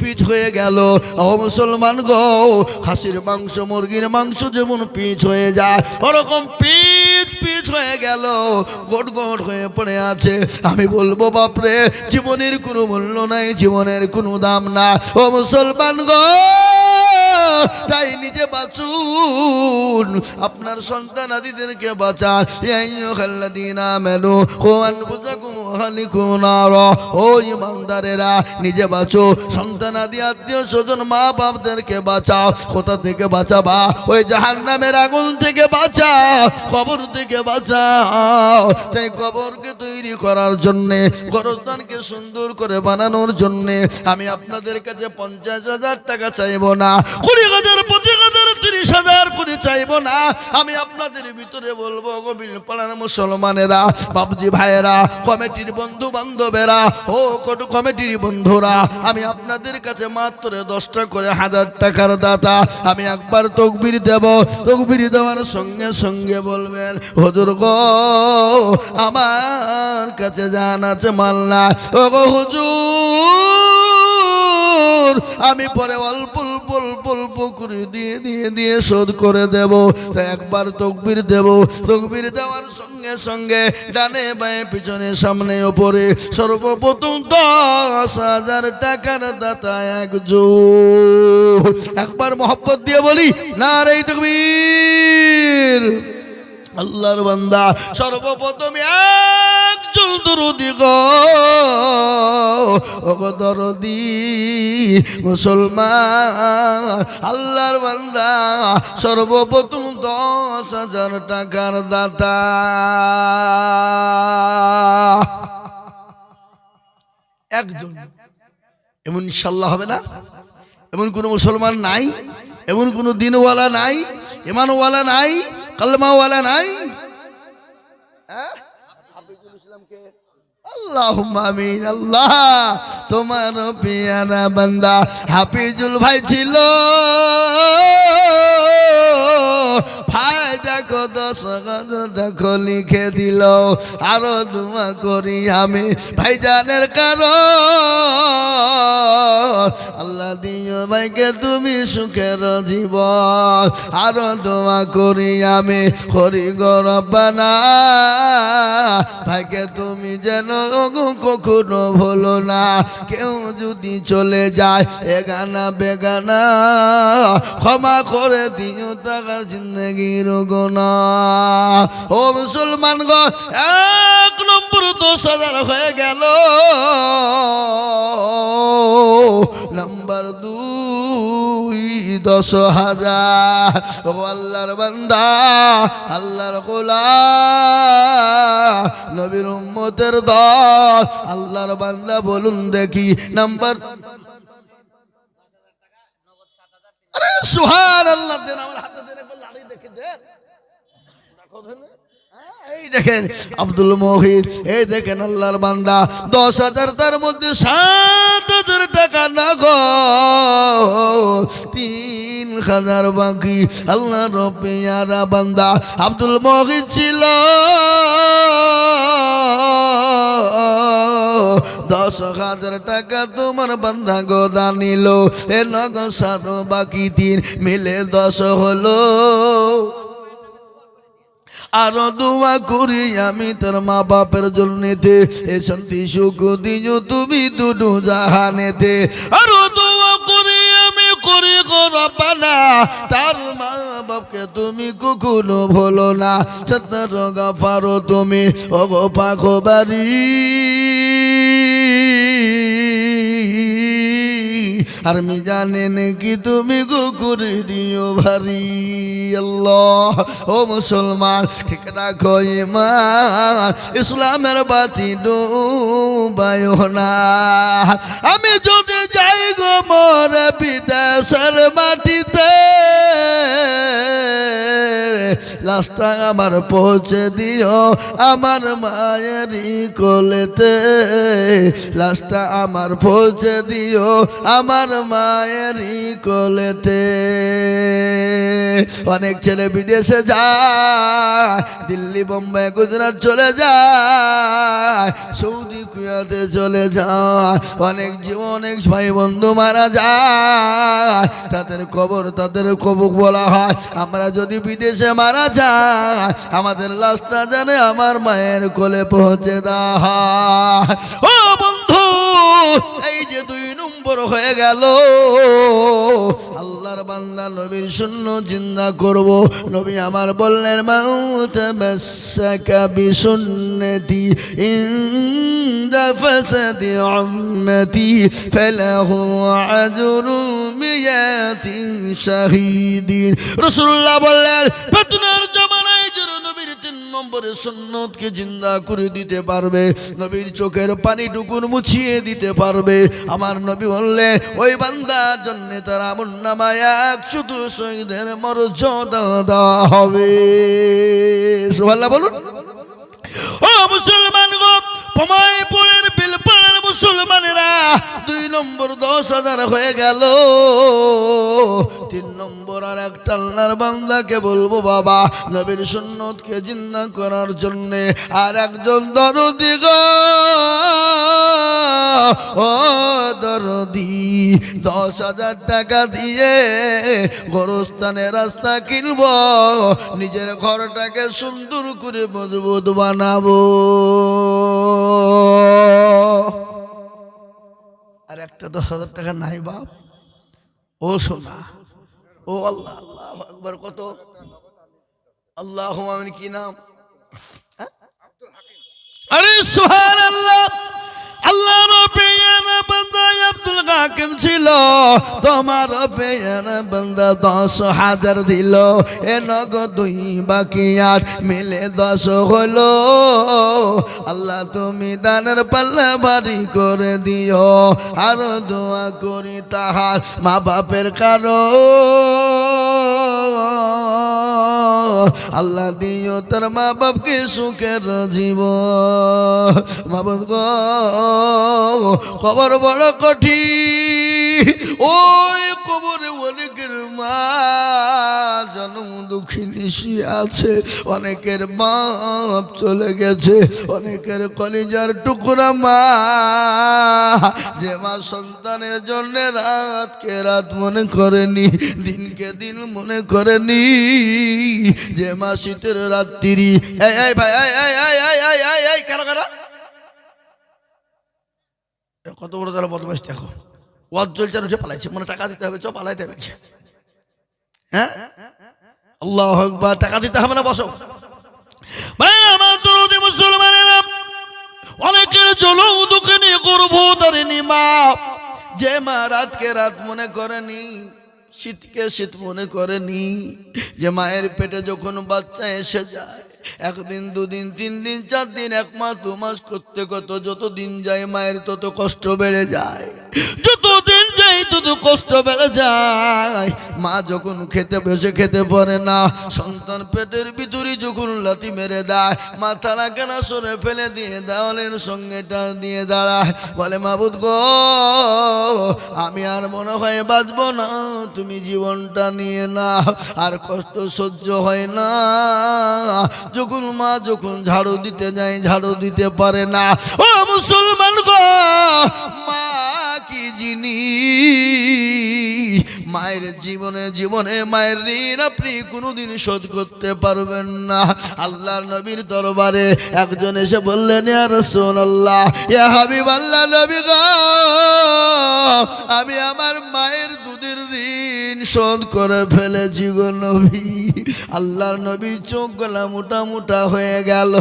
Pitch হয়ে গেল। ও মুসলমান গো, খাসির মাংস মুরগির মাংস যেমন পিচ হয়ে যায় ওরকম পিচ পিচ হয়ে গেল, গোট গোট হয়ে পড়ে আছে। আমি বলবো বাপরে, জীবনের কোনো মূল্য নাই, জীবনের কোনো দাম না। ও মুসলমান গো, তাই নিজে বাঁচুন, আপনার সন্তান আদিদেরকে বাঁচান। ও ইমানদারেরা, নিজে বাঁচো, সন্তান আদি আত্মীয় স্বজন মা বাপদেরকে বাঁচাও। কোথা থেকে বাঁচাবা? ওই জাহান্নামের আগুন থেকে বাঁচাও, কবর থেকে বাঁচাও। তাই কবরকে তৈরি করার জন্যে, গোরস্থানকে সুন্দর করে বানানোর জন্যে আমি আপনাদের কাছে 50,000 টাকা চাইবো না, 20,000, 25,000, 30,000 করে চাইবো না। আমি আপনাদের ভিতরে বলবো, গোবিল পাড়ার মুসলমানেরা, বাবজি ভাইয়েরা, কমিটির বন্ধু বান্ধবেরা, ও কমিটির বন্ধুরা, আমি আপনাদের কাছে মাত্র 10টা করে 1000 টাকার দাতা। আমি একবার তকবীর দেব, তকবীর দেওয়ার সঙ্গে সঙ্গে বলবেন, হুজুর গো আমার কাছে জান আছে মাল না, ও গো হুজুর আমি পরে অল্প অল্প অল্প অল্প করে দিয়ে শোধ করে দেব। তাই একবার তকবীর দেব, তকবীর দেওয়ার সঙ্গে সঙ্গে ডানে বাঁয়ে পিছনে সামনে ওপরে সর্বপ্রথম 10,000 টাকার দাতা একজন। একবার মহব্বত দিয়ে বলি নারে তাকবীর। আল্লাহর বান্দা সর্বপ্রথম একজন দরদি গো, ওগো দরদি মুসলমান, আল্লাহর বান্দা সর্বপ্রথম 10,000 টাকার দাতা। একজন। এমন ইনশাআল্লাহ হবে না? এমন কোন মুসলমান নাই, এমন কোন দিনওয়ালা নাই, ইমানওয়ালা নাই, কালমাওয়ালা নাই। আল্লাহুম্মা আমিন। আল্লাহ তোমার পিয়ারা বান্দা হাফিজুল ভাই ছিল, ভাই দেখো 10,000 দেখো লিখে দিল। আরো দোয়া করি আমি ভাইজানের কারণ, আল্লাহ দিও ভাইকে তুমি সুখের জীবন। আরো দোয়া করি আমি করি গো রব্বানা, ভাইকে তুমি যেন কখনো ভুলো না। কেউ যদি চলে যায় এগানা বেগানা, ক্ষমা করে দিও তার জিন্দগির গুনাহ। ও মুসলমান গো, 1 নম্বর 10,000 হয়ে গেল। নাম্বার 2 10,000। ও আল্লাহর বান্দা, আল্লাহর গোলাম, নবীর উম্মতের দল, আল্লাহর বান্দা বলুন দেখি নাম্বার। আরে সুবহানাল্লাহ, দেন আমার হাতে দেন, একবার লাড়ি দেখে দেন। এই দেখেন আব্দুল মহিদ, এই দেখেন আল্লাহর বান্দা 10,000, তার মধ্যে 7,000 টাকা না গো, 3,000 বাকি। আল্লাহর পেয়ারা বান্দা আব্দুল মহিদ ছিল, 10,000 টাকা তোমার বান্দা গোদা নিল। এ নগদ 7 বাকি 3 মিলে 10 হলো। আরো দোয়া করি আমি তোর মা বাপের জন্যতে, এ শান্তি সুখ দিও তুমি দুটো জাহানেতে। আরো দোয়া করি আমি করি গো রব্বানা, তার মা বাপকে তুমি কখনো ভুলো না। সত্তর গাফারো তুমি ওগো পাখো বাড়ি, আর আমি জানেন কি তুমি গো করে দিও ভারী। আল্লাহ ও মুসলমান ঠিক রাখো ঈমান, ইসলামের বাতি ডুবায়ো না। আমি যদি যাই গো মোরে বিদেশের মাটিতে, লা লাশটা আমার পৌঁছে দিও আমার মায়েরই কোলেতে, লাশটা আমার পৌঁছে দিও আমার মায়েরই কোলেতে। অনেক ছেলে বিদেশে যায়, দিল্লি বোম্বাই গুজরাট চলে যায়, সৌদি কুয়েতে চলে যায়, অনেক অনেক ভাই বন্ধু মারা যায়, তাদের কবর বলা হয়। আমরা যদি বিদেশে মারা যায় আমাদের লাশটা জানে আমার মায়ের কোলে পৌঁছে দেওয়া। ও বন্ধু, এই যে 2 নম্বর হয়ে গেল, আল্লাহর বান্দা নবীর সুন্নাত জিন্দা করব। নবী আমার বললেন মাউত মাসাকা বিসুন্নতি ইনদা ফাসাদি উম্মতি ফালাহু আজরু মিয়াতিন শাহীদিন। রাসূলুল্লাহ বললেন ফিতনার জামানায় যারা নবীর 3 নম্বরের সুন্নতকে জিন্দা করে দিতে পারবে, নবীর চোখের পানিটুকুন মুছিয়ে দিতে পারবে, আমার নবী বললেন ওই বান্দার জন্য তার আমলনামায় 100 শহীদের মর্যাদা দেওয়া হবে। সুবহানাল্লাহ বলুন। ও মুসলমান গো, পমাইপুরের বিলপাড়ার মুসলমানেরা 2 নম্বর 10,000 হয়ে গেল। 3 নম্বর আর একটা আল্লাহর বান্দাকে বলবো বাবা নবীর সুন্নতকে জিন্দা করার জন্য আর একজন দরদি গো, ও দরদি 10,000 টাকা দিয়ে গোরস্থানের রাস্তা কিনব, নিজের ঘরটাকে সুন্দর করে মজবুত বানাবো। আর একটা 10,000 টাকা নাই বাপ, ও সোনা, ও আল্লাহ আল্লাহু আকবার। কত আল্লাহুম্মা আমিন, কি নাম? আরে সুবহানাল্লাহ। আল্লাহর পেয়ারা বান্দা আব্দুল হাকিম ছিল, তোমার পেয়ারা বান্দা 10,000 দিল, এ নগদ 2 বাকি 8 মিলে 10 হলো। আল্লাহ তুমি দানের পাল্লা ভারী করে দিও, আর দোয়া করি তাহার মা বাপের আল্লাহ দিও তার মা বাপকে সুখের জীবন। মা বাপ গো, খবর বড় কঠিন, ওই কবরে অনেকের মা জন্ম দুঃখিনী আছে, অনেকের বাপ চলে গেছে, অনেকের কলিজার টুকরা মা, যে মা সন্তানের জন্য রাতকে রাত মনে করেনি, দিনকে দিন মনে করেনি, যে মা শীতের রাত্রি। এই ভাই, এই কারা কারা কত বড় তারা বদমাইশ দেখো, ওয়াজ চলছে উঠে পালাইছে, মনে টাকা দিতে হবে, চ পালাইতে বলছে। হ্যাঁ আল্লাহু আকবার, টাকা দিতে হবে না, বসো ভাই আমার দরদি মুসলমানেরা। অনেকের জলও দুঃখে নিয়ে করবো তারিনি মা, যে মা রাতকে রাত মনে করেনি, শীতকে শীত মনে করেনি, যে মায়ের পেটে যখন বাচ্চা এসে যায় 1 দিন 2 দিন 3 দিন 4 দিন 1 মাস 2 মাস করতে কত যত দিন যায় মায়ের তত কষ্ট বেড়ে যায়, যত দিন যায় তত কষ্ট বেড়ে যায়। মা যখন খেতে বসে খেতে পারে না, সন্তান পেটের ভিতরে যখন লাথি মেরে দেয়, মাথা লাগানা সরে ফেলে দিয়ে দেওয়ালের সঙ্গে টান দিয়ে দাঁড়ায়, বলে মাবুদ গো আমি আর মনে হয় বাঁচবো না, তুমি জীবনটা নিয়ে না, আর কষ্ট সহ্য হয় না। যখন মা যখন ঝাড়ু দিতে যায় ঝাড়ু দিতে পারে না। ও মুসলমান গো, মা কি জিনিস, মায়ের জীবনে মায়ের ঋণ আপনি কোনোদিন শোধ করতে পারবেন না। আল্লাহর নবীর দরবারে একজন এসে বললেন ইয়া রাসূলুল্লাহ, ইয়া হাবিবাল্লাহ, নবী গো আমি আমার মায়ের দুধের ঋণ শোধ করে ফেলেছি গো নবী। আল্লাহর নবীর চোখগুলা মোটা মোটা হয়ে গেল।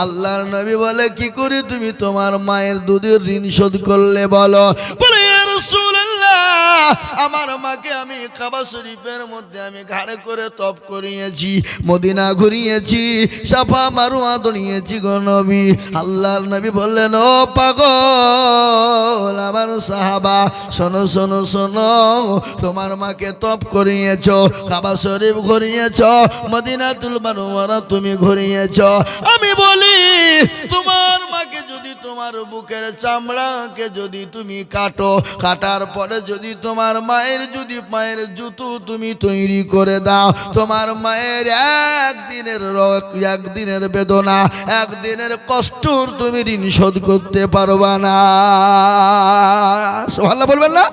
আল্লাহর নবী বলে কি করে তুমি তোমার মায়ের দুধের ঋণ শোধ করলে বলো? বলে ইয়া রাসূলুল্লাহ আমার মা মাকে আমি কাবা শরীফের মধ্যে আমি ঘাড়ে করে তপ করিয়েছি, মদিনা ঘুরিয়েছি, সাফা মারওয়া দৌড়িয়েছি গো নবী। আল্লাহর নবী বললেন, ও পাগল আমার সাহাবা, শোনো শোনো শোনো, তোমার মাকে তপ করিয়েছ, কাবা শরীফ ঘুরিয়েছ, মদিনাতুল মুনাওয়ারা তুমি ঘুরিয়েছ। আমি বলি তোমার মাকে যদি তোমার বুকের চামড়াকে যদি তুমি কাটো, কাটার পরে যদি তোমার মায়ের যদি পায়ের জুতো তুমি তৈরি করে দাও, তোমার মায়ের একদিনের বেদনা, একদিনের কষ্টর তুমি ঋণ শোধ করতে পারবা না। সুবহানাল্লাহ বলবেন না?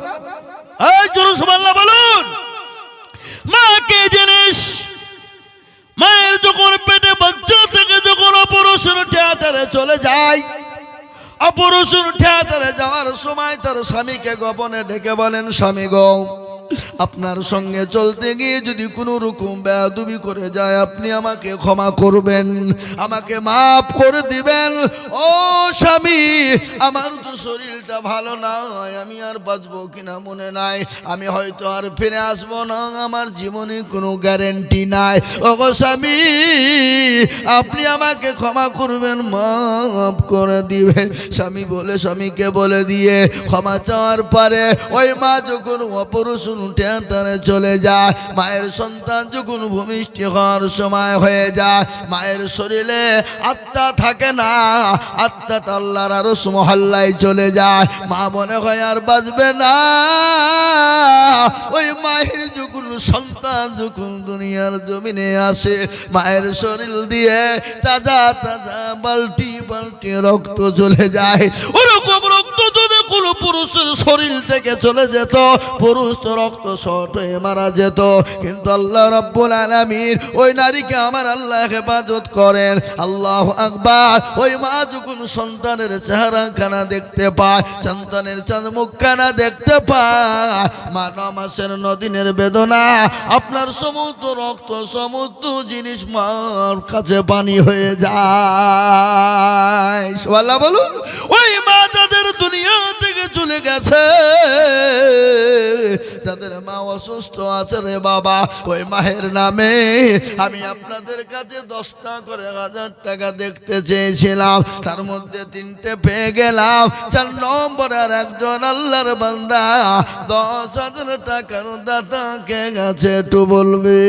এই জোরে সুবহানাল্লাহ বলুন। মা কে জিনিস? মায়ের যখন পেটে বাচ্চা থেকে যখন অপারেশন থিয়েটারে চলে যায়, অপারেশন থিয়েটারে যাওয়ার সময় তার স্বামীকে গোপনে ডেকে বলেন, স্বামী গো, আপনার সঙ্গে চলতে গিয়ে যদি কোনো রকম বেয়াদবি করে যায় আপনি আমাকে ক্ষমা করবেন, আমাকে মাফ করে দিবেন। ও স্বামী, আমার তো শরীরটা ভালো নয়, আমি আর বাঁচবো কিনা মনে নাই, আমি হয়তো আর ফিরে আসবো না, আমার জীবনে কোনো গ্যারেন্টি নাই। ও গো স্বামী, আপনি আমাকে ক্ষমা করবেন, মাফ করে দিবেন। স্বামী বলে, স্বামীকে বলে দিয়ে ক্ষমা চাওয়ার পরে ওই মা যখন অপারেশন থিয়েটারে চলে যায়, মায়ের সন্তান যখন ভূমিষ্ঠ হওয়ার সময় হয়ে যায়, মায়ের শরীরে আত্মা থাকে না, আত্মাটা আল্লাহর আরশ মহল্লায় চলে যায়। মা মনে হয় আর বাঁচবে না। ওই মায়ের যখন সন্তান যখন দুনিয়ার জমিনে আসে, মায়ের শরীর দিয়ে তাজা তাজা বালতি বালতি রক্ত চলে যায়। ওরকম রক্ত যদি কোনো পুরুষের শরীর থেকে চলে যেত, পুরুষ তো রক্ত শর্ট হয়ে মারা যেত। কিন্তু আল্লাহ রাব্বুল আলামিন ওই নারীকে আমার আল্লাহ হেফাজত করেন। আল্লাহু আকবার। ওই মা যখন সন্তানের চেহারাখানা দেখতে পায়, সন্তানের চাঁদ মুখখানা দেখতে পায়, মা 9 মাসের 9 দিনের বেদনা, আপনার সমস্ত রক্ত সমস্ত জিনিস মার কাছে পানি হয়ে যায়। সুবহানাল্লাহ বলুন। ওই মা তাদের দুনিয়া থেকে চলে গেছে, তাদের মা অসুস্থ আছে রে বাবা। ওই মায়ের নামে আমি আপনাদের কাছে 10টা করে 1000 টাকা দেখতে চেয়েছিলাম, তার মধ্যে 3টে পেয়ে গেলাম। 4 নম্বরের একজন আল্লাহর বান্দা 10,000 টাকার দাতা কে গেছে একটু বলবে?